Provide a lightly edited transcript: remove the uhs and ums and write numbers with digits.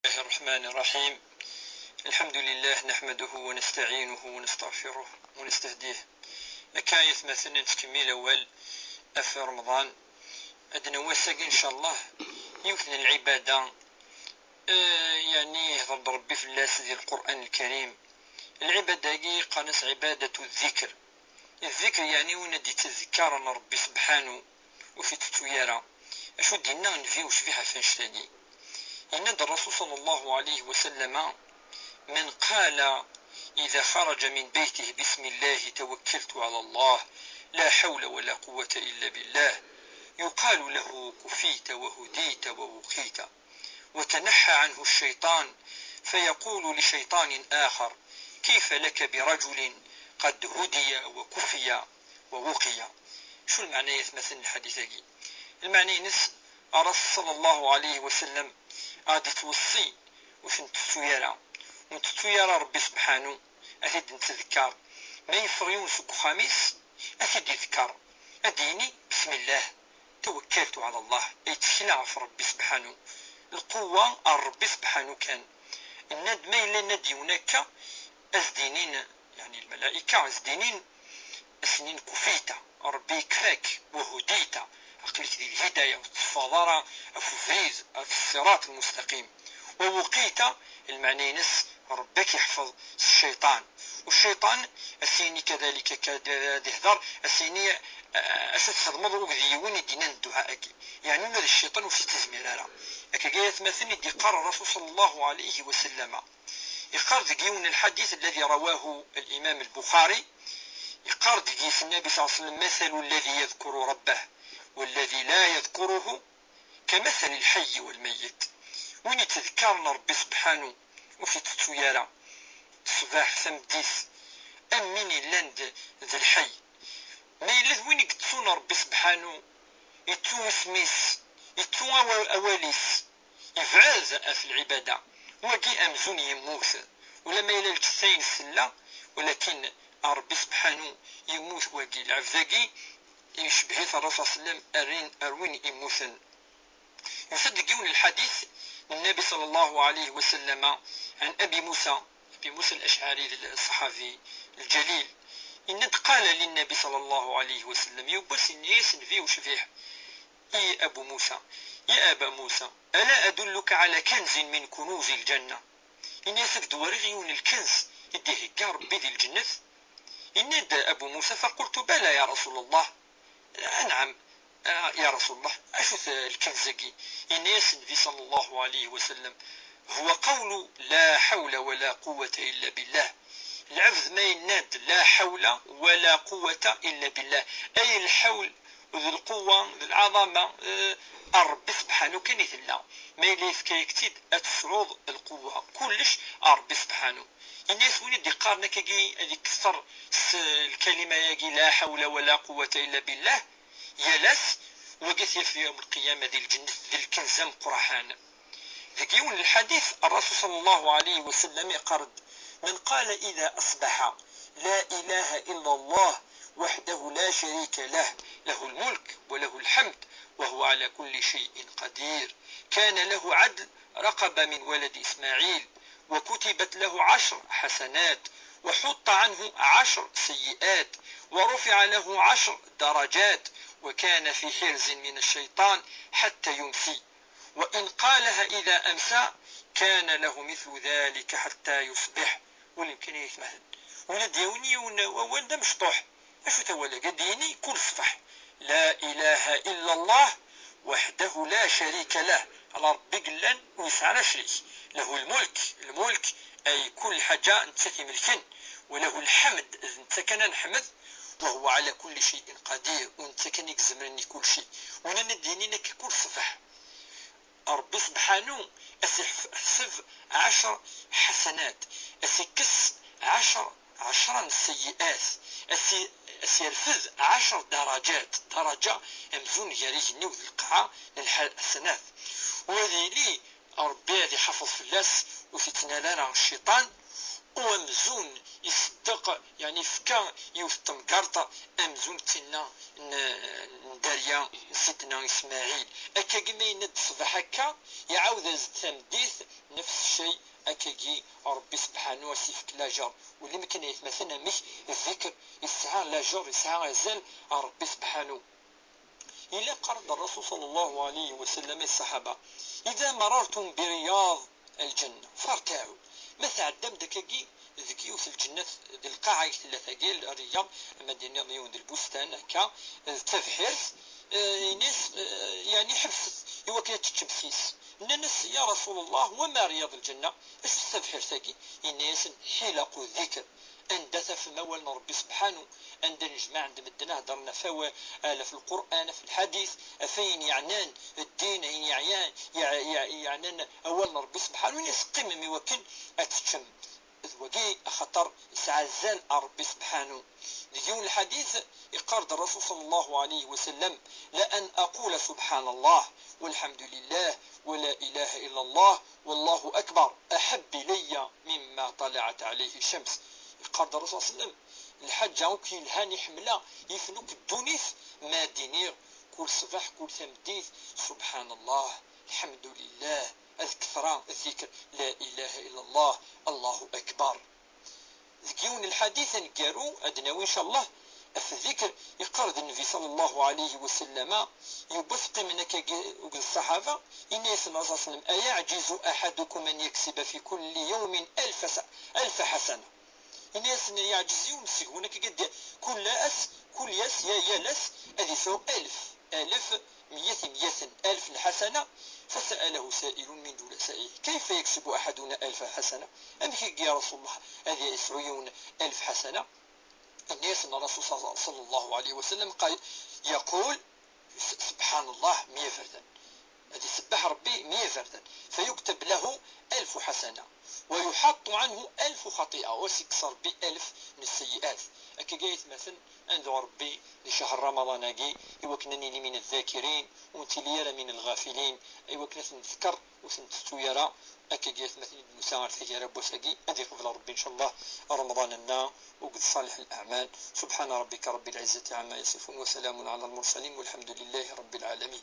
الله الرحمن الرحيم. الحمد لله نحمده ونستعينه ونستغفره ونستهديه. أكاية مثلا تكميل أول في رمضان أدنى وساق إن شاء الله يمكن العبادة يعني يهضر ربي في اللاس ديال القرآن الكريم. العبادة هي قناس عبادة الذكر. الذكر يعني وين دي تذكر أن ربي سبحانه وفي تتويارا أشو دينا نفيو شفيحة فنشتاني. إن الرسول صلى الله عليه وسلم من قال إذا خرج من بيته بسم الله توكلت على الله لا حول ولا قوة إلا بالله يقال له كفيت وهديت ووقيت وتنحى عنه الشيطان فيقول لشيطان آخر كيف لك برجل قد هدي وكفي ووقي. شو المعنى مثلا الحديث هذا؟ المعنى نس الرسول صلى الله عليه وسلم غادي توصي واش نتسويرا ونتسويرا ربي سبحانه أكيد نتذكر ما يفغيون سوق خميس أكيد يذكر أديني بسم الله توكلت على الله يتكلع في ربي سبحانه القوة ربي سبحانه كان الند ما إلا ندي هناك أزدينين يعني الملائكة أزدينين أسنين كفيتا ربي كفاك وهديتا عقلك دي الهداية والتفاضرة أفوفيز الصراط المستقيم ووقيت المعنى نس ربك يحفظ الشيطان والشيطان السيني كذلك كهدر السيني أشد خدمة وذيون يدينا الدعاء يعني هذا الشيطان وفي تزميرارا أكا مثلا يدي قال الرسول صلى الله عليه وسلم يقال ذكيون الحديث الذي رواه الإمام البخاري يقال ذكي النبي صلى الله عليه وسلم مثل الذي يذكر ربه والذي لا يذكره كمثل الحي والميت وين يتذكرنا ربي سبحانه وفي تتويارا الصباح سمديس أميني لاند ذا الحي ما يلذ وين يقدسون ربي سبحانه يتو سميس يتو أواليس يفعاز في العبادة وكي أمزون يموت ولا ما يلا الجسين سلا ولكن ربي سبحانه يموت وكي العفذاقي يشبهيث الرسول صلى الله عليه وسلم أروين يموتن يصدقون الحديث النبي صلى الله عليه وسلم عن أبي موسى الأشعري الصحابي الجليل إن قال للنبي صلى الله عليه وسلم يبس الناس فيه وشفيح يا أبو موسى يا أبا موسى ألا أدلك على كنز من كنوز الجنة إن يسك دوريون الكنز يديه ربي ذي الجنة إن أبو موسى فقلت بلى يا رسول الله نعم يا رسول الله أشوف الكنزقي إنيس النبي صلى الله عليه وسلم هو قول لا حول ولا قوة إلا بالله. العبد ما يناد لا حول ولا قوة إلا بالله أي الحول ذو القوة ذو العظمة ربي سبحانه كان يثلا ما يليف كيكتيد أتصعود القوة كلش ربي سبحانه. الناس وين يدي قارنك كي هذيك كسر الكلمة يجي لا حول ولا قوة إلا بالله يلاس وقت في يوم القيامة ذي الجنة ذي الكنزم قرحان ذكيون الحديث الرسول صلى الله عليه وسلم قرد من قال إذا أصبح لا إله إلا الله وحده لا شريك له له الملك وله الحمد وهو على كل شيء قدير كان له عدل رقب من ولد إسماعيل وكتبت له 10 حسنات وحط عنه 10 سيئات ورفع له 10 درجات وكان في حرز من الشيطان حتى يمسي وإن قالها إذا أمسى كان له مثل ذلك حتى يصبح. ويمكن يسمح ولد يوني وولد مشطوح أشو تولى قديني كل صفح لا إله إلا الله وحده لا شريك له على ربي قلن ويسعى شريك له الملك أي كل حاجة انت ملكن وله الحمد انت كان نحمد وهو على كل شيء قدير وانت كان يكزمرني كل شيء وانا نديني كل صفح ربي سبحانه أسحسب 10 حسنات أسكس 10 سيئات أسيرفذ 10 درجات درجة أمزون يريجني وذي القاعة للحسنات وذي لي ربي هذي حفظ في اللاس وفي تنالنا الشيطان ومزون يصدق يعني فكا يوثم قرطة أمزون تنا نداريا سيدنا إسماعيل أكا قما يند صباح هكا يعاود تمديث نفس الشيء أكاكي ربي سبحانه وسيفك لاجر واللي مكان يتمثلنا مش الذكر يسعى لاجر يسعى غزال ربي سبحانه. إلا قرض الرسول صلى الله عليه وسلم الصحابة إذا مررتم برياض الجنة فارتعوا مثل عدم دكاكي ذكيو في الجنة دي القاعة ثلاثة كيل الرياض مدينة ضيون دي البستان هكا تفحيرس ناس يعني حبس هو كانت تشمسيس الناس يا رسول الله وما رياض الجنة اش تستفحر ثاكي الناس حلق الذكر أندث في موال ربي سبحانه عند نجمع عند مدنا هدرنا فوا في القرآن في الحديث فين يعنان الدين يعنان أول ربي سبحانه يسقم ميوكن أتشم وكي خطر سعزان ربي سبحانه. ليون الحديث يقارد الرسول صلى الله عليه وسلم لأن أقول سبحان الله والحمد لله ولا إله إلا الله والله أكبر أحب إلي مما طلعت عليه الشمس. يقارد الرسول صلى الله عليه وسلم الحاجة وكي الهاني حملة يفنوك الدونيس ما دينير كل صباح كل ثمديث سبحان الله الحمد لله أذكر الذكر لا إله إلا الله الله أكبر. ذكيون الحديث نقارو أدناو إن شاء الله في الذكر يقرد النبي صلى الله عليه وسلم يبثق منك الصحابة إناس نصصنا أيعجز أحدكم أن يكسب في كل يوم ألف حسنة. الناس يعجزون هناك قد كل ياس يا لس أذي سوء ألف مية ألف الحسنة. فسأله سائل من جلسائه كيف يكسب أحدنا 1000 حسنة؟ أمك يا رسول الله هذه 70 ألف حسنة. الناس أن الرسول صلى الله عليه وسلم قال يقول سبحان الله 100 فردا هذه سبح ربي 100 فردا فيكتب له 1000 حسنة ويحط عنه 1000 خطيئة وسيكسر ب1000 من السيئات. أكا جايت مثلا عند ربي لشهر رمضان أجي يوكنني لي من الذاكرين وانت لي من الغافلين يوكنا نذكر وسنتستو يرى أكا جايت مثلا مساعد في رب وساقي أدي قبل ربي إن شاء الله رمضان لنا وقد صالح الأعمال. سبحان ربك رب العزة عما يصفون وسلام على المرسلين والحمد لله رب العالمين.